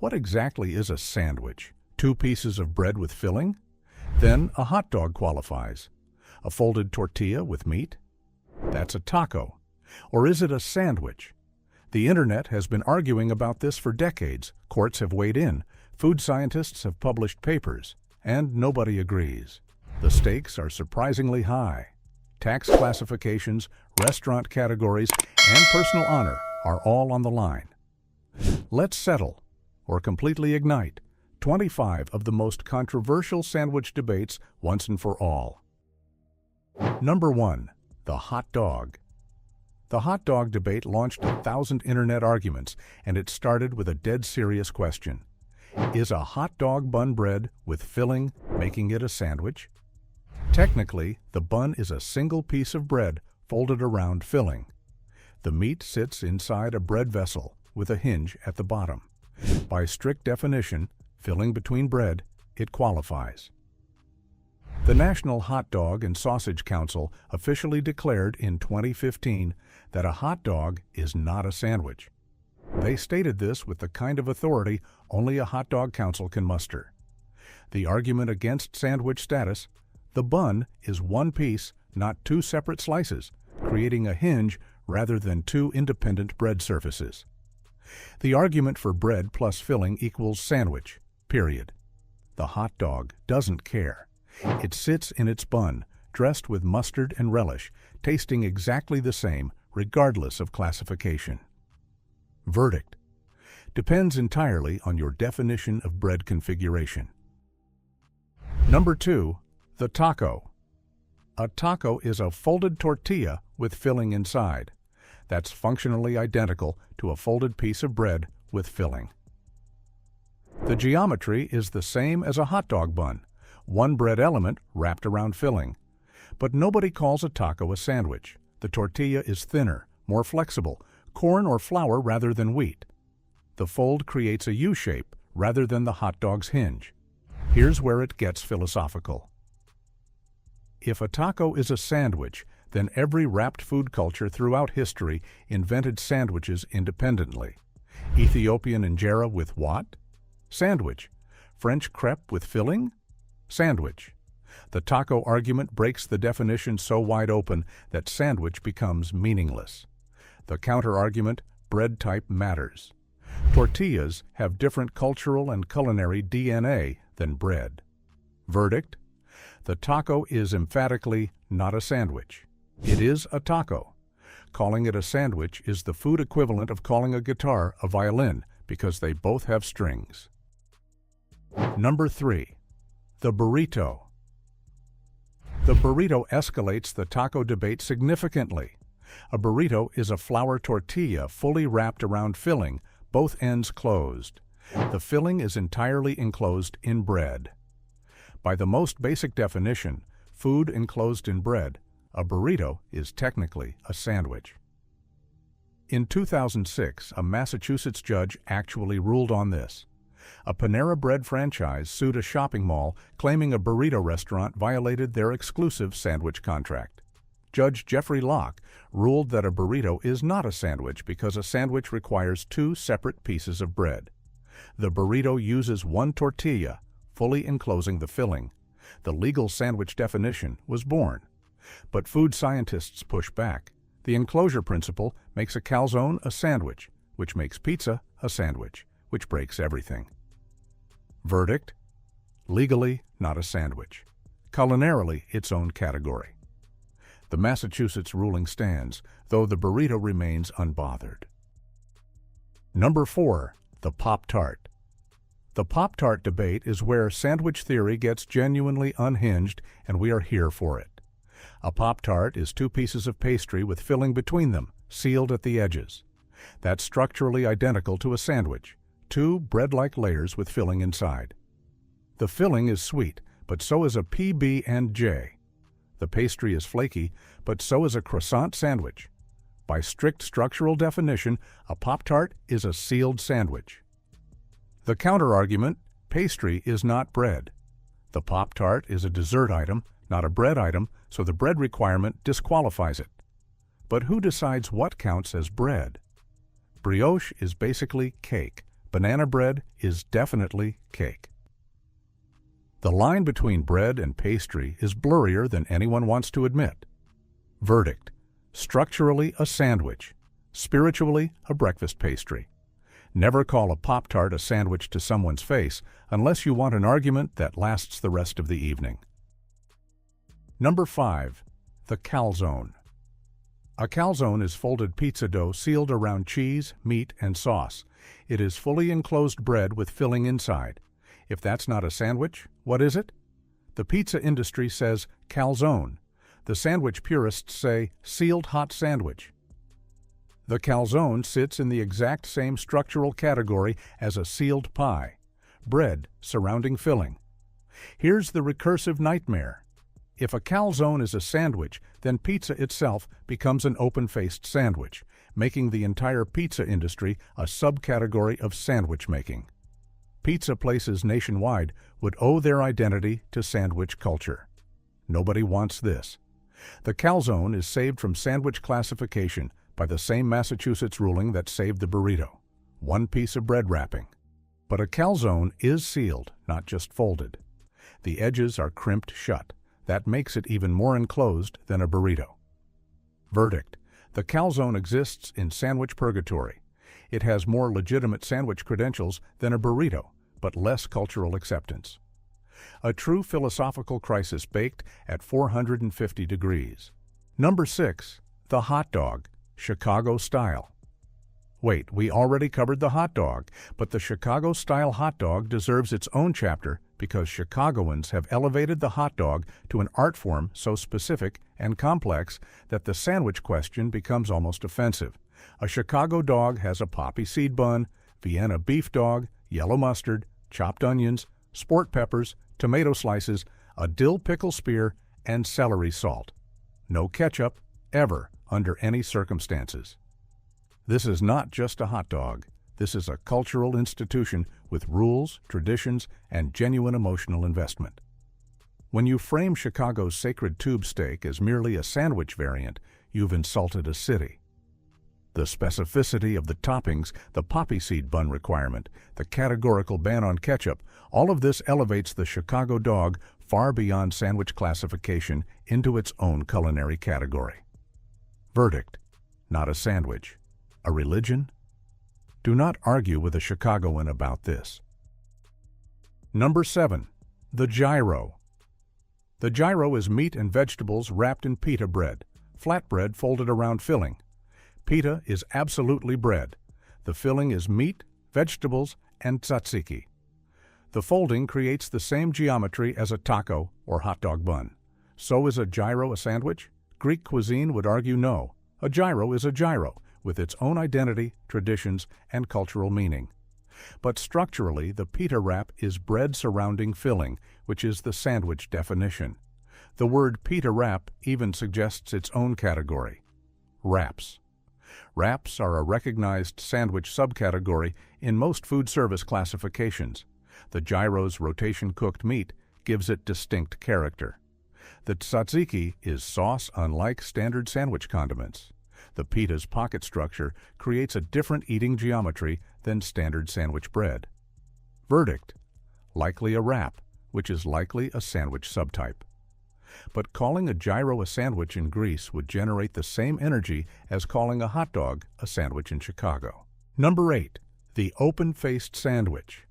What exactly is a sandwich? 2 pieces of bread with filling? Then a hot dog qualifies. A folded tortilla with meat? That's a taco. Or is it a sandwich? The internet has been arguing about this for decades. Courts have weighed in. Food scientists have published papers. And nobody agrees. The stakes are surprisingly high. Tax classifications, restaurant categories, and personal honor are all on the line. Let's settle, or completely ignite, 25 of the most controversial sandwich debates once and for all. Number 1. The hot dog. The hot dog debate launched 1,000 internet arguments, and it started with a dead serious question. Is a hot dog bun bread with filling making it a sandwich? Technically, the bun is a single piece of bread folded around filling. The meat sits inside a bread vessel with a hinge at the bottom. By strict definition, filling between bread, it qualifies. The National Hot Dog and Sausage Council officially declared in 2015 that a hot dog is not a sandwich. They stated this with the kind of authority only a hot dog council can muster. The argument against sandwich status: the bun is one piece, not 2 separate slices, creating a hinge rather than 2 independent bread surfaces. The argument for bread plus filling equals sandwich, period. The hot dog doesn't care. It sits in its bun, dressed with mustard and relish, tasting exactly the same, regardless of classification. Verdict: depends entirely on your definition of bread configuration. Number 2. The taco. A taco is a folded tortilla with filling inside. That's functionally identical to a folded piece of bread with filling. The geometry is the same as a hot dog bun, one bread element wrapped around filling. But nobody calls a taco a sandwich. The tortilla is thinner, more flexible, corn or flour rather than wheat. The fold creates a U shape rather than the hot dog's hinge. Here's where it gets philosophical. If a taco is a sandwich, then every wrapped food culture throughout history invented sandwiches independently. Ethiopian injera with what? Sandwich. French crepe with filling? Sandwich. The taco argument breaks the definition so wide open that sandwich becomes meaningless. The counter-argument: bread type matters. Tortillas have different cultural and culinary DNA than bread. Verdict: the taco is emphatically not a sandwich. It is a taco. Calling it a sandwich is the food equivalent of calling a guitar a violin, because they both have strings. Number 3. The burrito. The burrito escalates the taco debate significantly. A burrito is a flour tortilla fully wrapped around filling, both ends closed. The filling is entirely enclosed in bread. By the most basic definition, food enclosed in bread, a burrito is technically a sandwich. In 2006, a Massachusetts judge actually ruled on this. A Panera Bread franchise sued a shopping mall claiming a burrito restaurant violated their exclusive sandwich contract. Judge Jeffrey Locke ruled that a burrito is not a sandwich because a sandwich requires 2 separate pieces of bread. The burrito uses one tortilla, fully enclosing the filling. The legal sandwich definition was born. But food scientists push back. The enclosure principle makes a calzone a sandwich, which makes pizza a sandwich, which breaks everything. Verdict: legally not a sandwich. Culinarily its own category. The Massachusetts ruling stands, though the burrito remains unbothered. Number 4. The Pop-Tart. The Pop-Tart debate is where sandwich theory gets genuinely unhinged, and we are here for it. A Pop-Tart is 2 pieces of pastry with filling between them, sealed at the edges. That's structurally identical to a sandwich, 2 bread-like layers with filling inside. The filling is sweet, but so is a PB&J. The pastry is flaky, but so is a croissant sandwich. By strict structural definition, a Pop-Tart is a sealed sandwich. The counter-argument: pastry is not bread. The Pop-Tart is a dessert item, not a bread item, so the bread requirement disqualifies it. But who decides what counts as bread? Brioche is basically cake, Banana bread is definitely cake. The line between bread and pastry is blurrier than anyone wants to admit. Verdict: structurally a sandwich, spiritually a breakfast pastry. Never call a Pop-Tart a sandwich to someone's face unless you want an argument that lasts the rest of the evening. Number 5. The calzone. A calzone is folded pizza dough sealed around cheese, meat, and sauce. It is fully enclosed bread with filling inside. If that's not a sandwich, what is it? The pizza industry says calzone. The sandwich purists say sealed hot sandwich. The calzone sits in the exact same structural category as a sealed pie, bread surrounding filling. Here's the recursive nightmare. If a calzone is a sandwich, then pizza itself becomes an open-faced sandwich, making the entire pizza industry a subcategory of sandwich making. Pizza places nationwide would owe their identity to sandwich culture. Nobody wants this. The calzone is saved from sandwich classification by the same Massachusetts ruling that saved the burrito: one piece of bread wrapping. But a calzone is sealed, not just folded. The edges are crimped shut. That makes it even more enclosed than a burrito. Verdict: the calzone exists in sandwich purgatory. It has more legitimate sandwich credentials than a burrito, but less cultural acceptance. A true philosophical crisis baked at 450 degrees. Number 6. The hot dog, Chicago style. Wait, we already covered the hot dog, but the Chicago-style hot dog deserves its own chapter because Chicagoans have elevated the hot dog to an art form so specific and complex that the sandwich question becomes almost offensive. A Chicago dog has a poppy seed bun, Vienna beef dog, yellow mustard, chopped onions, sport peppers, tomato slices, a dill pickle spear, and celery salt. No ketchup, ever, under any circumstances. This is not just a hot dog. This is a cultural institution with rules, traditions, and genuine emotional investment. When you frame Chicago's sacred tube steak as merely a sandwich variant, you've insulted a city. The specificity of the toppings, the poppy seed bun requirement, the categorical ban on ketchup, all of this elevates the Chicago dog far beyond sandwich classification into its own culinary category. Verdict: not a sandwich. A religion? Do not argue with a Chicagoan about this. Number 7. The gyro. The gyro is meat and vegetables wrapped in pita bread, flatbread folded around filling. Pita is absolutely bread. The filling is meat, vegetables, and tzatziki. The folding creates the same geometry as a taco or hot dog bun. So is a gyro a sandwich? Greek cuisine would argue no. A gyro is a gyro, with its own identity, traditions, and cultural meaning. But structurally, the pita wrap is bread surrounding filling, which is the sandwich definition. The word pita wrap even suggests its own category: wraps. Wraps are a recognized sandwich subcategory in most food service classifications. The gyro's rotation-cooked meat gives it distinct character. The tzatziki is sauce unlike standard sandwich condiments. The pita's pocket structure creates a different eating geometry than standard sandwich bread. Verdict: likely a wrap, which is likely a sandwich subtype. But calling a gyro a sandwich in Greece would generate the same energy as calling a hot dog a sandwich in Chicago. Number 8. The open-faced sandwich.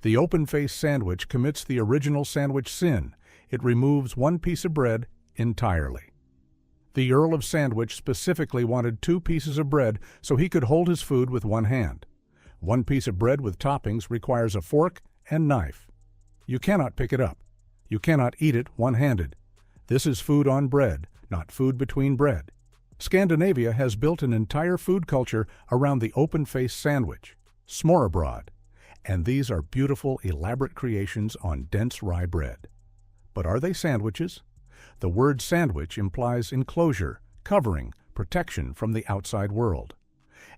The open-faced sandwich commits the original sandwich sin. It removes one piece of bread entirely. The Earl of Sandwich specifically wanted 2 pieces of bread so he could hold his food with one hand. One piece of bread with toppings requires a fork and knife. You cannot pick it up. You cannot eat it one-handed. This is food on bread, not food between bread. Scandinavia has built an entire food culture around the open-faced sandwich, smørrebrød, and these are beautiful, elaborate creations on dense rye bread. But are they sandwiches? The word sandwich implies enclosure, covering, protection from the outside world.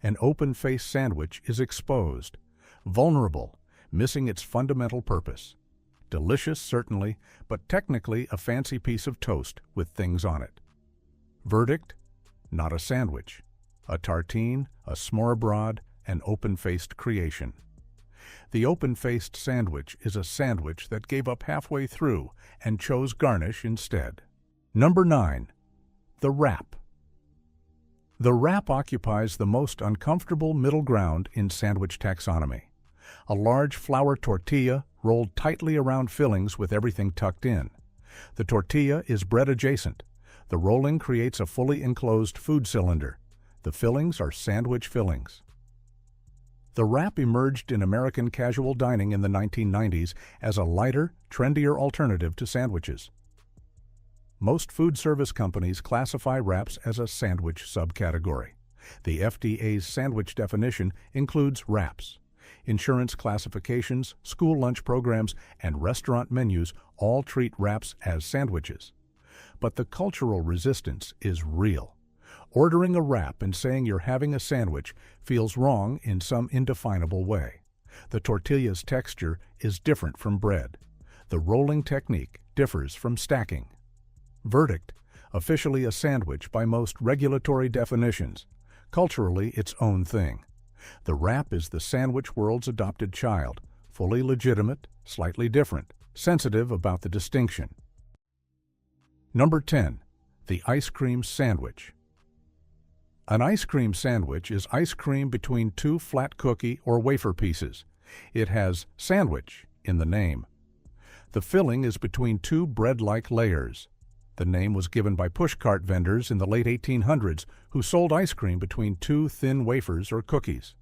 An open-faced sandwich is exposed, vulnerable, missing its fundamental purpose. Delicious, certainly, but technically a fancy piece of toast with things on it. Verdict: not a sandwich. A tartine, a smørrebrød, an open-faced creation. The open-faced sandwich is a sandwich that gave up halfway through and chose garnish instead. Number 9. The wrap. The wrap occupies the most uncomfortable middle ground in sandwich taxonomy. A large flour tortilla rolled tightly around fillings with everything tucked in. The tortilla is bread adjacent. The rolling creates a fully enclosed food cylinder. The fillings are sandwich fillings. The wrap emerged in American casual dining in the 1990s as a lighter, trendier alternative to sandwiches. Most food service companies classify wraps as a sandwich subcategory. The FDA's sandwich definition includes wraps. Insurance classifications, school lunch programs, and restaurant menus all treat wraps as sandwiches. But the cultural resistance is real. Ordering a wrap and saying you're having a sandwich feels wrong in some indefinable way. The tortilla's texture is different from bread. The rolling technique differs from stacking. Verdict: officially a sandwich by most regulatory definitions. Culturally its own thing. The wrap is the sandwich world's adopted child, fully legitimate, slightly different, sensitive about the distinction. Number 10. The ice cream sandwich. An ice cream sandwich is ice cream between two flat cookie or wafer pieces. It has sandwich in the name. The filling is between two bread-like layers. The name was given by pushcart vendors in the late 1800s who sold ice cream between two thin wafers or cookies.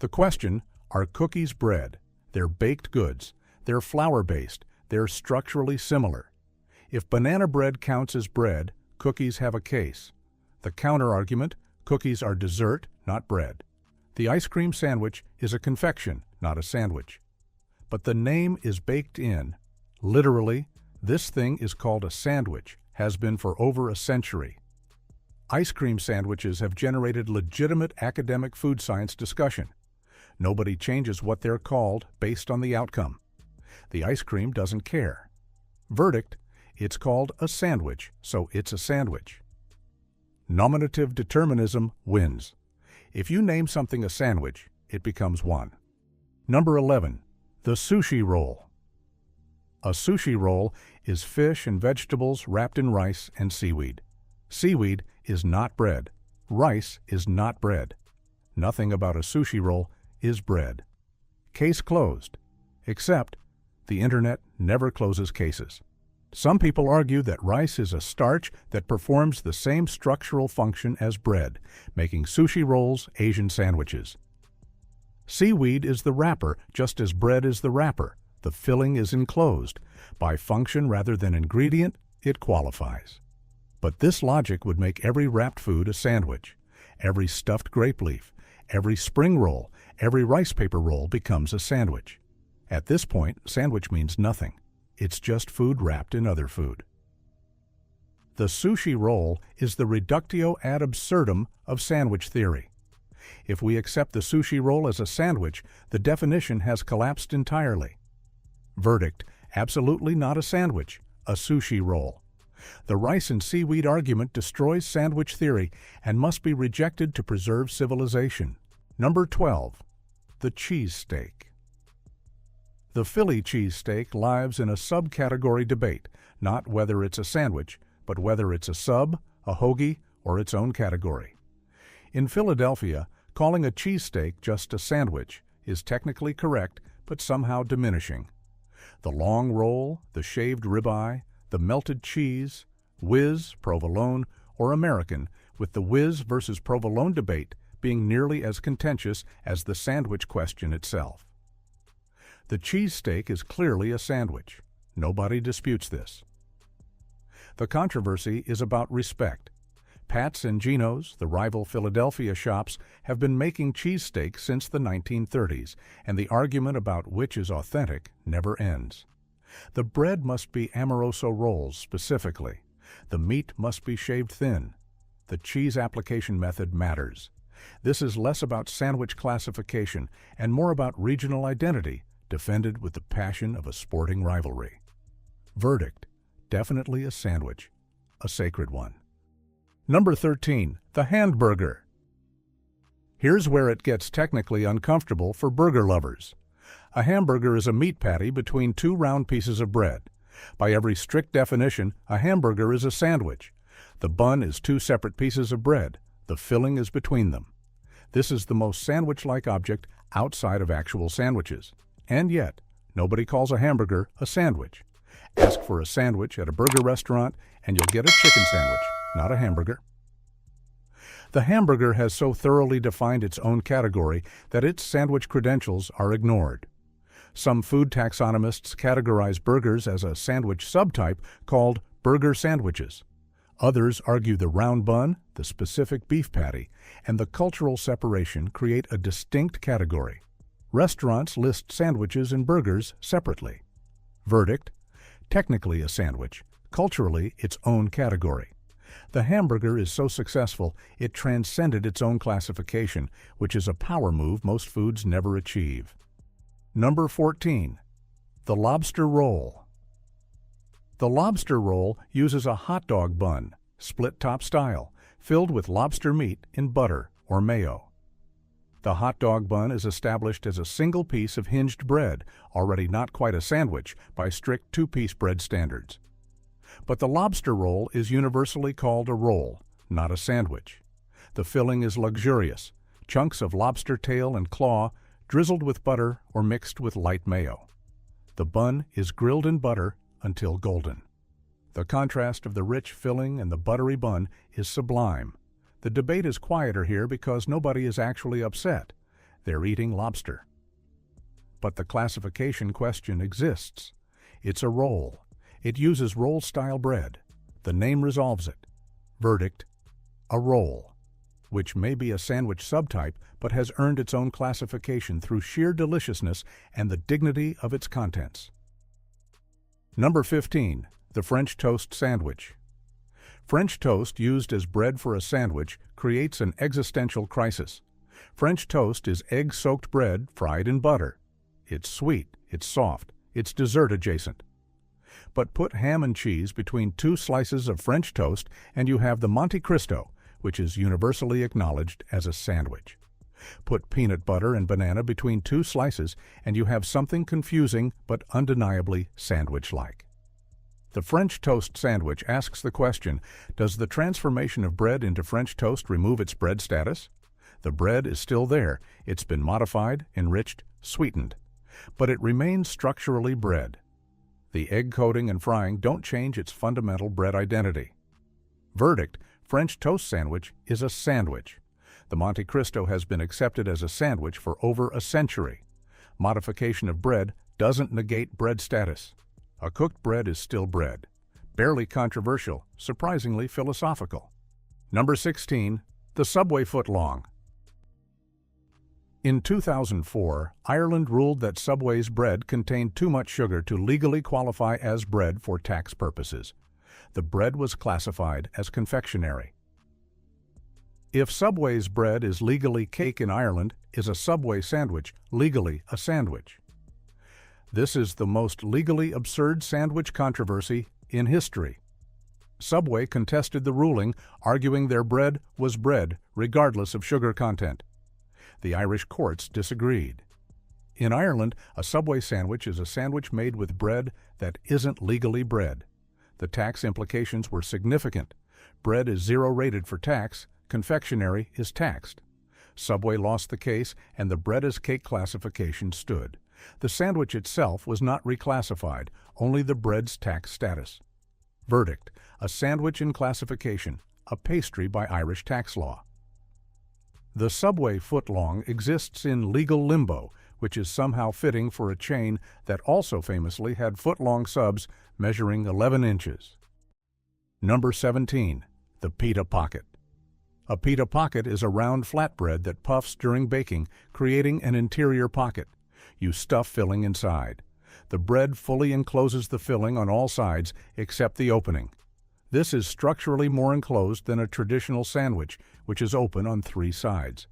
The question: are cookies bread? They're baked goods. They're flour-based. They're structurally similar. If banana bread counts as bread, cookies have a case. The counter-argument: cookies are dessert, not bread. The ice cream sandwich is a confection, not a sandwich. But the name is baked in. Literally, this thing is called a sandwich, has been for over a century. Ice cream sandwiches have generated legitimate academic food science discussion. Nobody changes what they're called based on the outcome. The ice cream doesn't care. Verdict: it's called a sandwich, so it's a sandwich. Nominative determinism wins. If you name something a sandwich, it becomes one. Number 11. The sushi roll. A sushi roll is fish and vegetables wrapped in rice and seaweed. Seaweed is not bread. Rice is not bread. Nothing about a sushi roll is bread. Case closed. Except the internet never closes cases. Some people argue that rice is a starch that performs the same structural function as bread, making sushi rolls Asian sandwiches. Seaweed is the wrapper, just as bread is the wrapper. The filling is enclosed. By function rather than ingredient, it qualifies. But this logic would make every wrapped food a sandwich. Every stuffed grape leaf, every spring roll, every rice paper roll becomes a sandwich. At this point, sandwich means nothing. It's just food wrapped in other food. The sushi roll is the reductio ad absurdum of sandwich theory. If we accept the sushi roll as a sandwich, the definition has collapsed entirely. Verdict: absolutely not a sandwich, a sushi roll. The rice and seaweed argument destroys sandwich theory and must be rejected to preserve civilization. Number 12. The cheesesteak. The Philly cheesesteak lives in a subcategory debate, not whether it's a sandwich, but whether it's a sub, a hoagie, or its own category. In Philadelphia, calling a cheesesteak just a sandwich is technically correct, but somehow diminishing. The long roll, the shaved ribeye, the melted cheese, whiz, provolone, or American, with the whiz versus provolone debate being nearly as contentious as the sandwich question itself. The cheesesteak is clearly a sandwich. Nobody disputes this. The controversy is about respect. Pat's and Gino's, the rival Philadelphia shops, have been making cheesesteak since the 1930s, and the argument about which is authentic never ends. The bread must be Amoroso rolls specifically. The meat must be shaved thin. The cheese application method matters. This is less about sandwich classification and more about regional identity, defended with the passion of a sporting rivalry. Verdict: definitely a sandwich, a sacred one. Number 13. The Hamburger. Here's where it gets technically uncomfortable for burger lovers. A hamburger is a meat patty between two round pieces of bread. By every strict definition, a hamburger is a sandwich. The bun is two separate pieces of bread. The filling is between them. This is the most sandwich-like object outside of actual sandwiches. And yet, nobody calls a hamburger a sandwich. Ask for a sandwich at a burger restaurant and you'll get a chicken sandwich, not a hamburger. The hamburger has so thoroughly defined its own category that its sandwich credentials are ignored. Some food taxonomists categorize burgers as a sandwich subtype called burger sandwiches. Others argue the round bun, the specific beef patty, and the cultural separation create a distinct category. Restaurants list sandwiches and burgers separately. Verdict: technically a sandwich, culturally its own category. The hamburger is so successful it transcended its own classification, which is a power move most foods never achieve. Number 14. The Lobster Roll. The Lobster Roll uses a hot dog bun, split-top style, filled with lobster meat in butter or mayo. The hot dog bun is established as a single piece of hinged bread, already not quite a sandwich by strict two-piece bread standards. But the lobster roll is universally called a roll, not a sandwich. The filling is luxurious, chunks of lobster tail and claw drizzled with butter or mixed with light mayo. The bun is grilled in butter until golden. The contrast of the rich filling and the buttery bun is sublime. The debate is quieter here because nobody is actually upset. They're eating lobster. But the classification question exists. It's a roll. It uses roll-style bread. The name resolves it. Verdict: a roll, which may be a sandwich subtype but has earned its own classification through sheer deliciousness and the dignity of its contents. Number 15. The French toast sandwich. French toast used as bread for a sandwich creates an existential crisis. French toast is egg-soaked bread fried in butter. It's sweet, it's soft, it's dessert adjacent. But put ham and cheese between two slices of French toast and you have the Monte Cristo, which is universally acknowledged as a sandwich. Put peanut butter and banana between two slices and you have something confusing but undeniably sandwich-like. The French toast sandwich asks the question, does the transformation of bread into French toast remove its bread status? The bread is still there. It's been modified, enriched, sweetened. But it remains structurally bread. The egg coating and frying don't change its fundamental bread identity. Verdict: French toast sandwich is a sandwich. The Monte Cristo has been accepted as a sandwich for over a century. Modification of bread doesn't negate bread status. A cooked bread is still bread. Barely controversial, surprisingly philosophical. Number 16. The Subway Footlong. In 2004, Ireland ruled that Subway's bread contained too much sugar to legally qualify as bread for tax purposes. The bread was classified as confectionery. If Subway's bread is legally cake in Ireland, is a Subway sandwich legally a sandwich? This is the most legally absurd sandwich controversy in history. Subway contested the ruling, arguing their bread was bread, regardless of sugar content. The Irish courts disagreed. In Ireland, a Subway sandwich is a sandwich made with bread that isn't legally bread. The tax implications were significant. Bread is zero-rated for tax, confectionery is taxed. Subway lost the case, and the bread as cake classification stood. The sandwich itself was not reclassified, only the bread's tax status. Verdict: a sandwich in classification, a pastry by Irish tax law. The Subway footlong exists in legal limbo, which is somehow fitting for a chain that also famously had footlong subs measuring 11 inches. Number 17. The Pita Pocket. A Pita Pocket is a round flatbread that puffs during baking, creating an interior pocket. You stuff filling inside. The bread fully encloses the filling on all sides except the opening. This is structurally more enclosed than a traditional sandwich, which is open on three sides.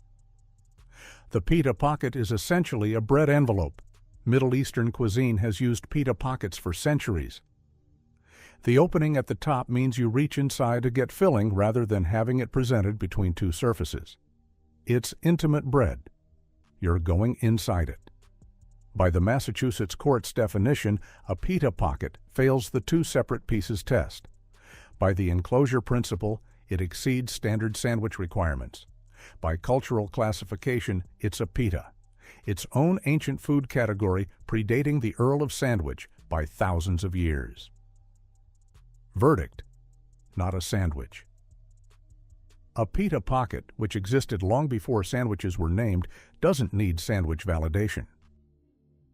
The Pita Pocket is essentially a bread envelope. Middle Eastern cuisine has used pita pockets for centuries. The opening at the top means you reach inside to get filling rather than having it presented between two surfaces. It's intimate bread. You're going inside it. By the Massachusetts court's definition, a Pita Pocket fails the two separate pieces test. By the enclosure principle, it exceeds standard sandwich requirements. By cultural classification, it's a pita, its own ancient food category predating the Earl of Sandwich by thousands of years. Verdict: not a sandwich. A Pita Pocket, which existed long before sandwiches were named, doesn't need sandwich validation.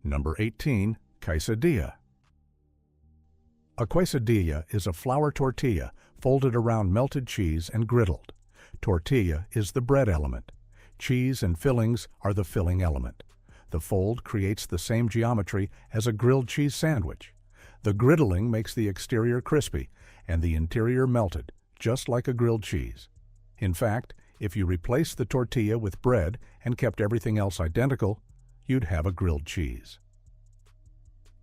Number 18. Quesadilla. A quesadilla is a flour tortilla folded around melted cheese and griddled. Tortilla is the bread element. Cheese and fillings are the filling element. The fold creates the same geometry as a grilled cheese sandwich. The griddling makes the exterior crispy and the interior melted, just like a grilled cheese. In fact, if you replaced the tortilla with bread and kept everything else identical, you'd have a grilled cheese.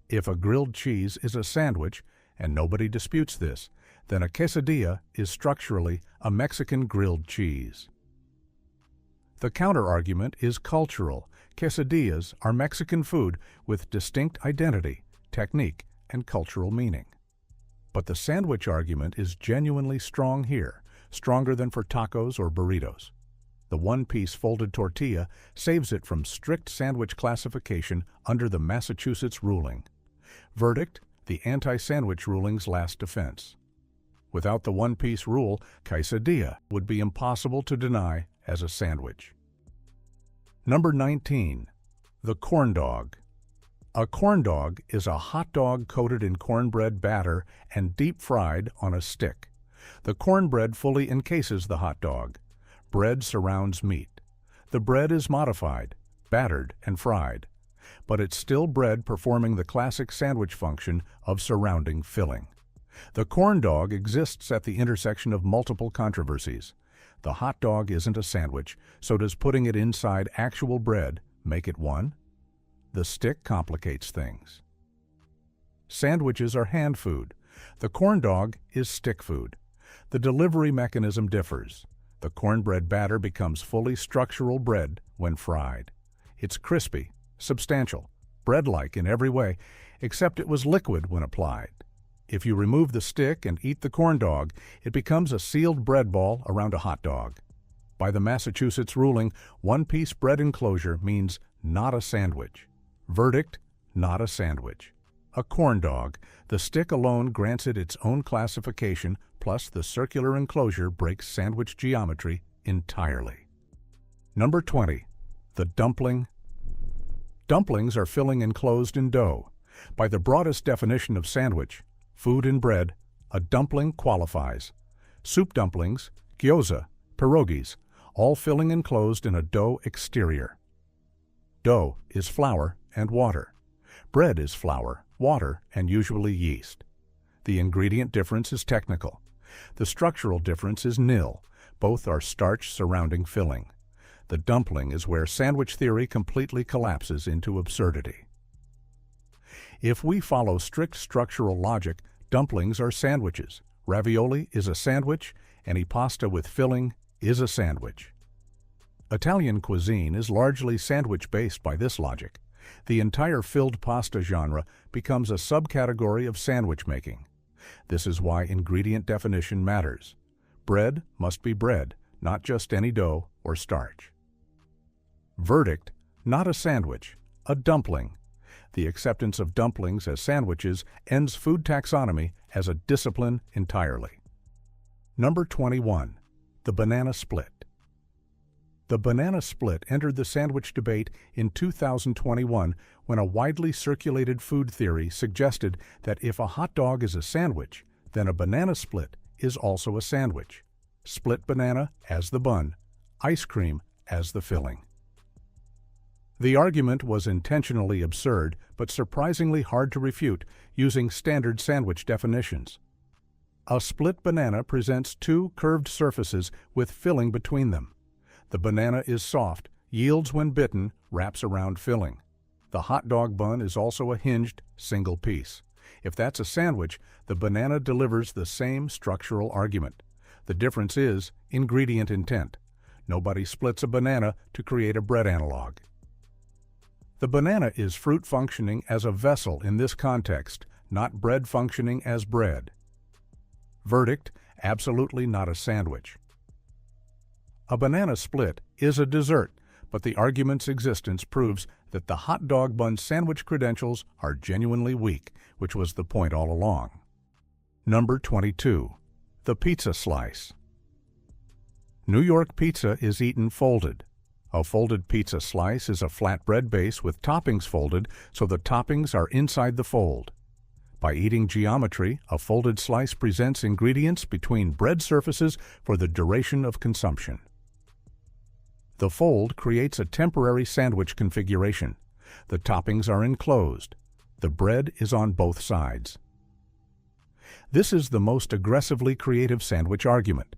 If a grilled cheese is a sandwich, and nobody disputes this, then a quesadilla is structurally a Mexican grilled cheese. The counter-argument is cultural. Quesadillas are Mexican food with distinct identity, technique, and cultural meaning. But the sandwich argument is genuinely strong here, stronger than for tacos or burritos. The one-piece folded tortilla saves it from strict sandwich classification under the Massachusetts ruling. Verdict: the anti-sandwich ruling's last defense. Without the one-piece rule, quesadilla would be impossible to deny as a sandwich. Number 19. The corndog. A corndog is a hot dog coated in cornbread batter and deep-fried on a stick. The cornbread fully encases the hot dog. Bread surrounds meat. The bread is modified, battered, and fried, but it's still bread performing the classic sandwich function of surrounding filling. The corn dog exists at the intersection of multiple controversies. The hot dog isn't a sandwich, so does putting it inside actual bread make it one? The stick complicates things. Sandwiches are hand food. The corn dog is stick food. The delivery mechanism differs. The cornbread batter becomes fully structural bread when fried. It's crispy, substantial, bread-like in every way, except it was liquid when applied. If you remove the stick and eat the corn dog, it becomes a sealed bread ball around a hot dog. By the Massachusetts ruling, one-piece bread enclosure means not a sandwich. Verdict: not a sandwich. A corn dog, the stick alone grants it its own classification, plus the circular enclosure breaks sandwich geometry entirely. Number 20. The dumpling. Dumplings are filling enclosed in dough. By the broadest definition of sandwich, food and bread, a dumpling qualifies. Soup dumplings, gyoza, pierogies, all filling enclosed in a dough exterior. Dough is flour and water. Bread is flour, water, and usually yeast. The ingredient difference is technical. The structural difference is nil. Both are starch surrounding filling. The dumpling is where sandwich theory completely collapses into absurdity. If we follow strict structural logic, dumplings are sandwiches. Ravioli is a sandwich. Any pasta with filling is a sandwich. Italian cuisine is largely sandwich-based by this logic. The entire filled pasta genre becomes a subcategory of sandwich making. This is why ingredient definition matters. Bread must be bread, not just any dough or starch. Verdict: not a sandwich, a dumpling. The acceptance of dumplings as sandwiches ends food taxonomy as a discipline entirely. Number 21. The banana split. The banana split entered the sandwich debate in 2021 when a widely circulated food theory suggested that if a hot dog is a sandwich, then a banana split is also a sandwich. Split banana as the bun, ice cream as the filling. The argument was intentionally absurd but surprisingly hard to refute using standard sandwich definitions. A split banana presents two curved surfaces with filling between them. The banana is soft, yields when bitten, wraps around filling. The hot dog bun is also a hinged, single piece. If that's a sandwich, the banana delivers the same structural argument. The difference is ingredient intent. Nobody splits a banana to create a bread analog. The banana is fruit functioning as a vessel in this context, not bread functioning as bread. Verdict: absolutely not a sandwich. A banana split is a dessert, but the argument's existence proves that the hot dog bun sandwich credentials are genuinely weak, which was the point all along. Number 22. The pizza slice. New York pizza is eaten folded. A folded pizza slice is a flat bread base with toppings folded so the toppings are inside the fold. By eating geometry, a folded slice presents ingredients between bread surfaces for the duration of consumption. The fold creates a temporary sandwich configuration. The toppings are enclosed. The bread is on both sides. This is the most aggressively creative sandwich argument.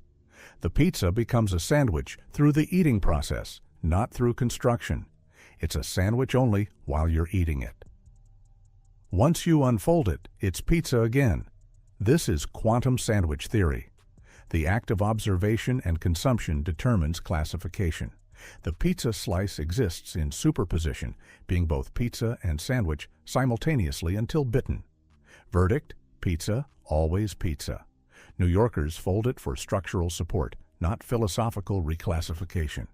The pizza becomes a sandwich through the eating process, not through construction. It's a sandwich only while you're eating it. Once you unfold it, it's pizza again. This is quantum sandwich theory. The act of observation and consumption determines classification. The pizza slice exists in superposition, being both pizza and sandwich simultaneously until bitten. Verdict: pizza, always pizza. New Yorkers fold it for structural support, not philosophical reclassification.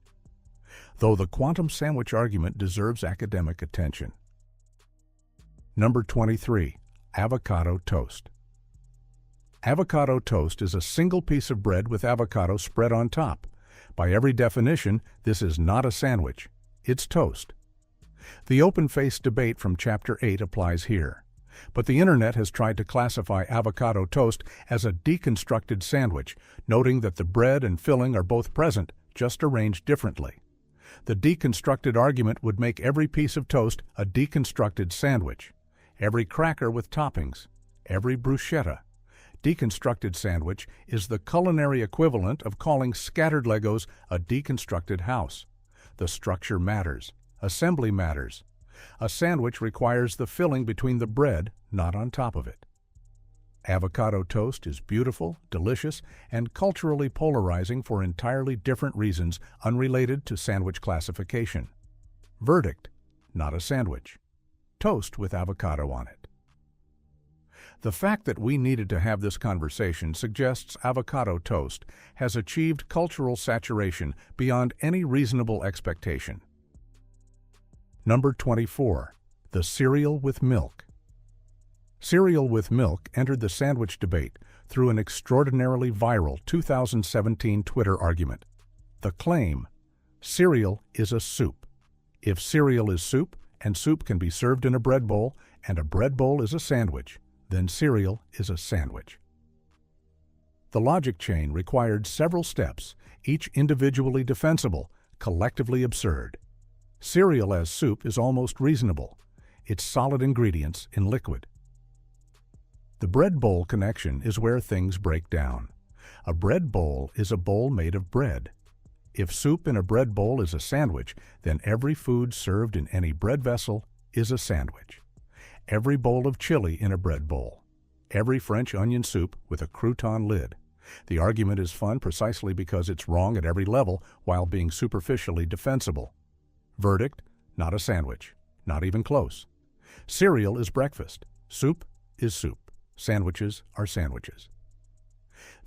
Though the quantum sandwich argument deserves academic attention. Number 23. Avocado Toast. Avocado toast is a single piece of bread with avocado spread on top. By every definition, this is not a sandwich. It's toast. The open-faced debate from Chapter 8 applies here. But the Internet has tried to classify avocado toast as a deconstructed sandwich, noting that the bread and filling are both present, just arranged differently. The deconstructed argument would make every piece of toast a deconstructed sandwich. Every cracker with toppings. Every bruschetta. Deconstructed sandwich is the culinary equivalent of calling scattered Legos a deconstructed house. The structure matters. Assembly matters. A sandwich requires the filling between the bread, not on top of it. Avocado toast is beautiful, delicious, and culturally polarizing for entirely different reasons unrelated to sandwich classification. Verdict: not a sandwich. Toast with avocado on it. The fact that we needed to have this conversation suggests avocado toast has achieved cultural saturation beyond any reasonable expectation. Number 24. The cereal with milk. Cereal with milk entered the sandwich debate through an extraordinarily viral 2017 Twitter argument. The claim: cereal is a soup. If cereal is soup, and soup can be served in a bread bowl, and a bread bowl is a sandwich, then cereal is a sandwich. The logic chain required several steps, each individually defensible, collectively absurd. Cereal as soup is almost reasonable. It's solid ingredients in liquid. The bread bowl connection is where things break down. A bread bowl is a bowl made of bread. If soup in a bread bowl is a sandwich, then every food served in any bread vessel is a sandwich. Every bowl of chili in a bread bowl. Every French onion soup with a crouton lid. The argument is fun precisely because it's wrong at every level while being superficially defensible. Verdict: not a sandwich. Not even close. Cereal is breakfast. Soup is soup. Sandwiches are sandwiches.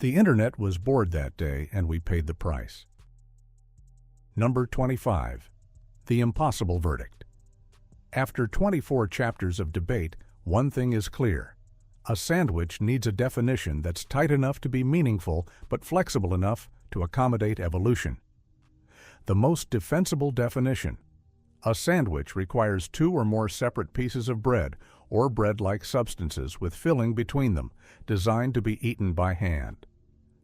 The Internet was bored that day, and we paid the price. Number 25. The impossible verdict. After 24 chapters of debate, one thing is clear. A sandwich needs a definition that's tight enough to be meaningful but flexible enough to accommodate evolution. The most defensible definition: a sandwich requires two or more separate pieces of bread or bread-like substances with filling between them, designed to be eaten by hand.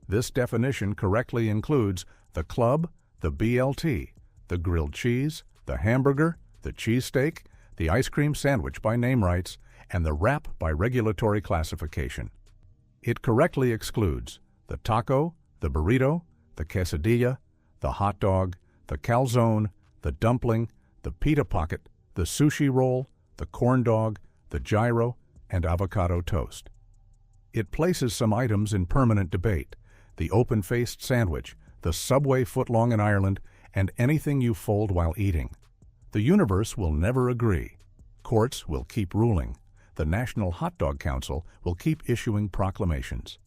This definition correctly includes the club, the BLT, the grilled cheese, the hamburger, the cheesesteak, the ice cream sandwich by name rights, and the wrap by regulatory classification. It correctly excludes the taco, the burrito, the quesadilla, the hot dog, the calzone, the dumpling, the Pita Pocket, the Sushi Roll, the Corndog, the Gyro, and Avocado Toast. It places some items in permanent debate: the open-faced sandwich, the Subway Footlong in Ireland, and anything you fold while eating. The universe will never agree. Courts will keep ruling. The National Hot Dog Council will keep issuing proclamations.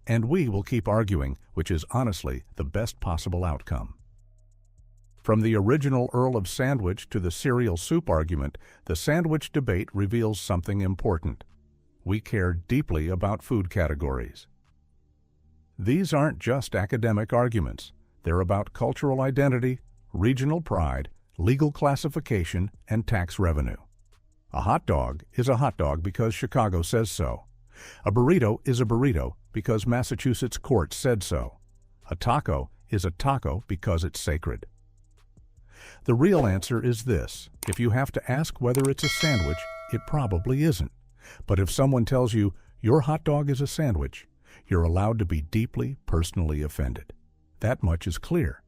And we will keep arguing, which is honestly the best possible outcome. From the original Earl of Sandwich to the cereal soup argument, the sandwich debate reveals something important. We care deeply about food categories. These aren't just academic arguments. They're about cultural identity, regional pride, legal classification, and tax revenue. A hot dog is a hot dog because Chicago says so. A burrito is a burrito because Massachusetts court said so. A taco is a taco because it's sacred. The real answer is this: if you have to ask whether it's a sandwich, it probably isn't. But if someone tells you your hot dog is a sandwich, you're allowed to be deeply personally offended. That much is clear.